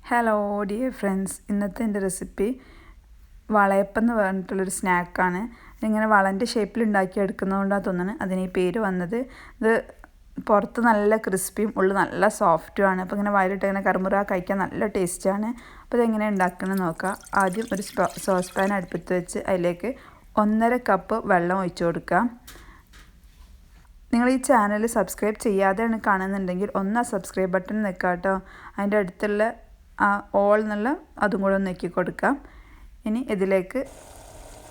Hello dear friends, ഇന്നത്തെ എൻ്റെ recipe വളയപ്പം എന്ന് പറഞ്ഞിട്ടുള്ളൊരു സ്നാക്കാണ്. ഇങ്ങനെ വളൻ്റെ ഷേപ്പിൽ ഉണ്ടാക്കിയെടുക്കുന്നതുകൊണ്ടാണ് തോന്നുന്നത് അതിന് ഈ പേര് വന്നത്. ഇത് പുറത്ത് നല്ല ക്രിസ്പിയും ഉള്ളിൽ നല്ല സോഫ്റ്റുമാണ്. അപ്പോൾ ഇങ്ങനെ വയലിട്ട് ഇങ്ങനെ കറുമുറ കഴിക്കാൻ നല്ല ടേസ്റ്റാണ്. അപ്പോൾ ഇതെങ്ങനെ ഉണ്ടാക്കുന്നത് നോക്കാം. ആദ്യം ഒരു സോസ് പാൻ അടുപ്പത്ത് വെച്ച് അതിലേക്ക് 1.5 കപ്പ് വെള്ളം ഒഴിച്ചു കൊടുക്കാം. നിങ്ങൾ ഈ ചാനൽ സബ്സ്ക്രൈബ് ചെയ്യാതെയാണ് കാണുന്നുണ്ടെങ്കിൽ ഒന്ന് ആ സബ്സ്ക്രൈബ് ബട്ടൺ നിൽക്കാം കേട്ടോ. അതിൻ്റെ അടുത്തുള്ള ഓൾ എന്നുള്ള അതും കൂടെ ഒന്ന് നെക്കി കൊടുക്കാം. ഇനി ഇതിലേക്ക്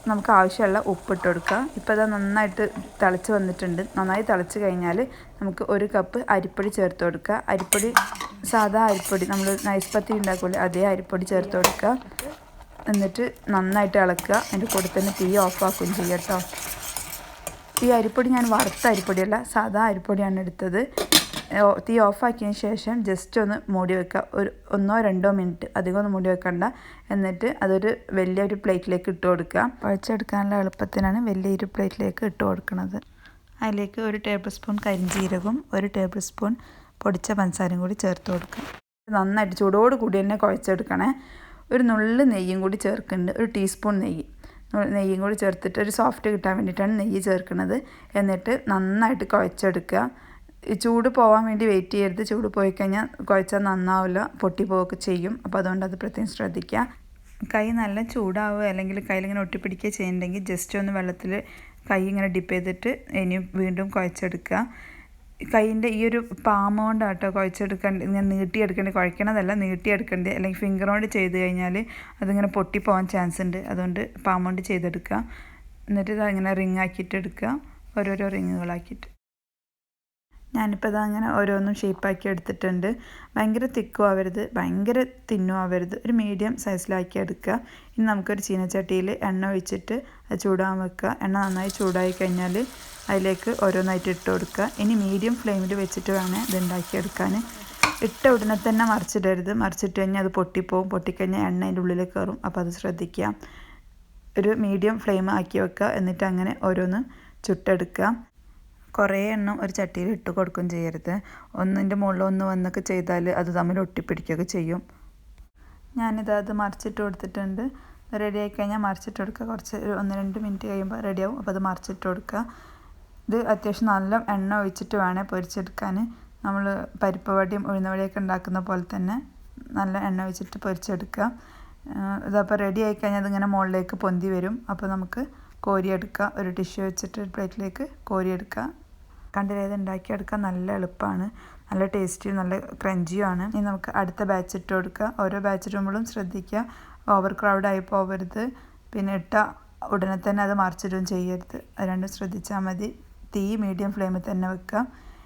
നമുക്ക് ആവശ്യമുള്ള ഉപ്പിട്ട് കൊടുക്കാം. ഇപ്പോൾ അത് നന്നായിട്ട് തിളച്ച് വന്നിട്ടുണ്ട്. നന്നായി തിളച്ച് കഴിഞ്ഞാൽ നമുക്ക് 1 കപ്പ് അരിപ്പൊടി ചേർത്ത് കൊടുക്കുക. അരിപ്പൊടി സാധാ അരിപ്പൊടി നമ്മൾ നൈസ് പത്തിരി ഉണ്ടാക്കില്ലേ അതേ അരിപ്പൊടി ചേർത്ത് കൊടുക്കുക. എന്നിട്ട് നന്നായിട്ട് ഇളക്കുക. അതിൻ്റെ കൂടെ തന്നെ തീ ഓഫാക്കുകയും ചെയ്യുക കേട്ടോ. ഈ അരിപ്പൊടി ഞാൻ വറുത്ത അരിപ്പൊടിയല്ല, സാധാ അരിപ്പൊടിയാണ് എടുത്തത്. തീ ഓഫാക്കിയതിന് ശേഷം ജസ്റ്റ് ഒന്ന് മൂടി വെക്കുക. ഒരു 1-2 മിനിറ്റ്, അധികം ഒന്ന് മൂടി വെക്കണ്ട. എന്നിട്ട് അതൊരു വലിയൊരു പ്ലേറ്റിലേക്ക് ഇട്ട് കൊടുക്കുക. കുഴച്ചെടുക്കാനുള്ള എളുപ്പത്തിനാണ് വലിയൊരു പ്ലേറ്റിലേക്ക് ഇട്ട് കൊടുക്കുന്നത്. അതിലേക്ക് 1 ടേബിൾ സ്പൂൺ കരിഞ്ജീരകവും 1 ടേബിൾ സ്പൂൺ പൊടിച്ച പഞ്ചസാരയും കൂടി ചേർത്ത് കൊടുക്കുക. നന്നായിട്ട് ചൂടോട് കൂടി തന്നെ കുഴച്ചെടുക്കണേ. ഒരു നുള്ള് നെയ്യും കൂടി ചേർക്കുന്നുണ്ട്, 1 ടീസ്പൂൺ നെയ്യും കൂടി ചേർത്തിട്ട് ഒരു സോഫ്റ്റ് കിട്ടാൻ വേണ്ടിയിട്ടാണ് നെയ്യ് ചേർക്കുന്നത്. എന്നിട്ട് നന്നായിട്ട് കുഴച്ചെടുക്കുക. ചൂട് പോകാൻ വേണ്ടി വെയിറ്റ് ചെയ്യരുത്. ചൂട് പോയി കഴിഞ്ഞാൽ കുഴച്ചാൽ നന്നാവില്ല, പൊട്ടിപ്പോവുകയൊക്കെ ചെയ്യും. അപ്പോൾ അതുകൊണ്ട് അത് പ്രത്യേകം ശ്രദ്ധിക്കുക. കൈ നല്ല ചൂടാവുക അല്ലെങ്കിൽ കയ്യിലിങ്ങനെ ഒട്ടിപ്പിടിക്കുക ചെയ്യുന്നുണ്ടെങ്കിൽ ജസ്റ്റ് ഒന്ന് വെള്ളത്തിൽ കൈ ഇങ്ങനെ ഡിപ്പ് ചെയ്തിട്ട് ഇനിയും വീണ്ടും കുഴച്ചെടുക്കുക. കൈയിൻ്റെ ഈ ഒരു പാമ്പ് കൊണ്ടാട്ടോ കുഴച്ചെടുക്കേണ്ട, ഇങ്ങനെ നീട്ടിയെടുക്കേണ്ടത്, കുഴക്കണതല്ല നീട്ടിയെടുക്കേണ്ടത്. അല്ലെങ്കിൽ ഫിംഗർ കൊണ്ട് ചെയ്ത് കഴിഞ്ഞാൽ അതിങ്ങനെ പൊട്ടിപ്പോകാൻ ചാൻസ് ഉണ്ട്. അതുകൊണ്ട് പാമ്പ് കൊണ്ട് ചെയ്തെടുക്കുക. എന്നിട്ട് ഇതങ്ങനെ റിങ് ആക്കിയിട്ട് എടുക്കുക, ഓരോരോ റിങ്ങുകളാക്കിയിട്ട്. ഞാനിപ്പോൾ ഇതങ്ങനെ ഓരോന്നും ഷേപ്പാക്കി എടുത്തിട്ടുണ്ട്. ഭയങ്കര തിക്കും ആവരുത്, ഭയങ്കര തിന്നും ആവരുത്, ഒരു മീഡിയം സൈസിലാക്കി എടുക്കുക. ഇനി നമുക്കൊരു ചീനച്ചട്ടിയിൽ എണ്ണ ഒഴിച്ചിട്ട് അത് ചൂടാൻ വെക്കുക. എണ്ണ നന്നായി ചൂടായി കഴിഞ്ഞാൽ അതിലേക്ക് ഓരോന്നായിട്ട് ഇട്ട് കൊടുക്കുക. ഇനി മീഡിയം ഫ്ലെയിമിൽ വെച്ചിട്ട് വേണം ഇത് ഉണ്ടാക്കിയെടുക്കാൻ. ഇട്ട ഉടനെ തന്നെ മറിച്ചിടരുത്. മറിച്ചിട്ട് കഴിഞ്ഞാൽ അത് പൊട്ടിപ്പോവും. പൊട്ടിക്കഴിഞ്ഞാൽ എണ്ണ അതിൻ്റെ ഉള്ളിൽ കയറും. അപ്പോൾ അത് ശ്രദ്ധിക്കുക. ഒരു മീഡിയം ഫ്ലെയിം ആക്കി വെക്കുക. എന്നിട്ട് അങ്ങനെ ഓരോന്ന് ചുട്ടെടുക്കുക. കുറേ എണ്ണം ഒരു ചട്ടിയിൽ ഇട്ട് കൊടുക്കുകയും ചെയ്യരുത്. ഒന്നിൻ്റെ മുകളിൽ ഒന്ന് വന്നൊക്കെ ചെയ്താൽ അത് തമ്മിൽ ഒട്ടിപ്പിടിക്കുകയൊക്കെ ചെയ്യും. ഞാനിത് മറിച്ചിട്ട് കൊടുത്തിട്ടുണ്ട്. റെഡി ആയി കഴിഞ്ഞാൽ മറിച്ചിട്ട് കൊടുക്കുക. കുറച്ച് 1-2 മിനിറ്റ് കഴിയുമ്പോൾ റെഡിയാവും. അപ്പോൾ അത് മറിച്ചിട്ട് കൊടുക്കുക. ഇത് അത്യാവശ്യം നല്ല എണ്ണ ഒഴിച്ചിട്ട് വേണേൽ പൊരിച്ചെടുക്കാൻ. നമ്മൾ പരിപ്പ് വടിയും ഉഴുന്ന വടിയൊക്കെ ഉണ്ടാക്കുന്ന പോലെ തന്നെ നല്ല എണ്ണ ഒഴിച്ചിട്ട് പൊരിച്ചെടുക്കുക. ഇതപ്പോൾ റെഡി ആയി കഴിഞ്ഞാൽ അതിങ്ങനെ മുകളിലേക്ക് പൊന്തി വരും. അപ്പോൾ നമുക്ക് കോരിയെടുക്കുക. ഒരു ടിഷ്യൂ വെച്ചിട്ട് ഒരു പ്ലേറ്റിലേക്ക് കോരിയെടുക്കുക. കണ്ടില്ലേ, ഇത് ഉണ്ടാക്കിയെടുക്കാൻ നല്ല എളുപ്പമാണ്, നല്ല ടേസ്റ്റിയും നല്ല ക്രഞ്ചിയുമാണ്. ഇനി നമുക്ക് അടുത്ത ബാച്ച് ഇട്ട് കൊടുക്കുക. ഓരോ ബാച്ച് ഇടുമ്പോഴും ശ്രദ്ധിക്കുക, ഓവർ ക്രൗഡ് ആയി പോകരുത്. പിന്നെ ഇട്ട ഉടനെ തന്നെ അത് മറിച്ചിടുകയും ചെയ്യരുത്. അത് രണ്ടും ശ്രദ്ധിച്ചാൽ മതി. തീ മീഡിയം ഫ്ലെയിമിൽ തന്നെ വെക്കുക.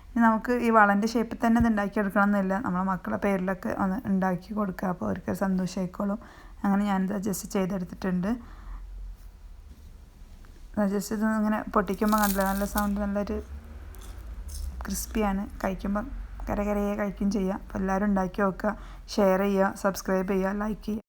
ഇനി നമുക്ക് ഈ വളൻ്റെ ഷേപ്പിൽ തന്നെ ഇത് ഉണ്ടാക്കിയെടുക്കണം എന്നില്ല. നമ്മളെ മക്കളുടെ പേരിലൊക്കെ ഒന്ന് ഉണ്ടാക്കി കൊടുക്കുക. അപ്പോൾ അവർക്ക് സന്തോഷമായിക്കോളും. അങ്ങനെ ഞാനിത് ജസ്റ്റ് ചെയ്തെടുത്തിട്ടുണ്ട്. ജസ്റ്റ് ഇത് ഇങ്ങനെ പൊട്ടിക്കുമ്പോൾ കണ്ടില്ല, നല്ല സൗണ്ട്, നല്ലൊരു ക്രിസ്പിയാണ്. കഴിക്കുമ്പോൾ കരകരയെ കഴിക്കുകയും ചെയ്യുക. അപ്പോൾ എല്ലാവരും ഉണ്ടാക്കി നോക്കുക, ഷെയർ ചെയ്യുക, സബ്സ്ക്രൈബ് ചെയ്യുക, ലൈക്ക് ചെയ്യുക.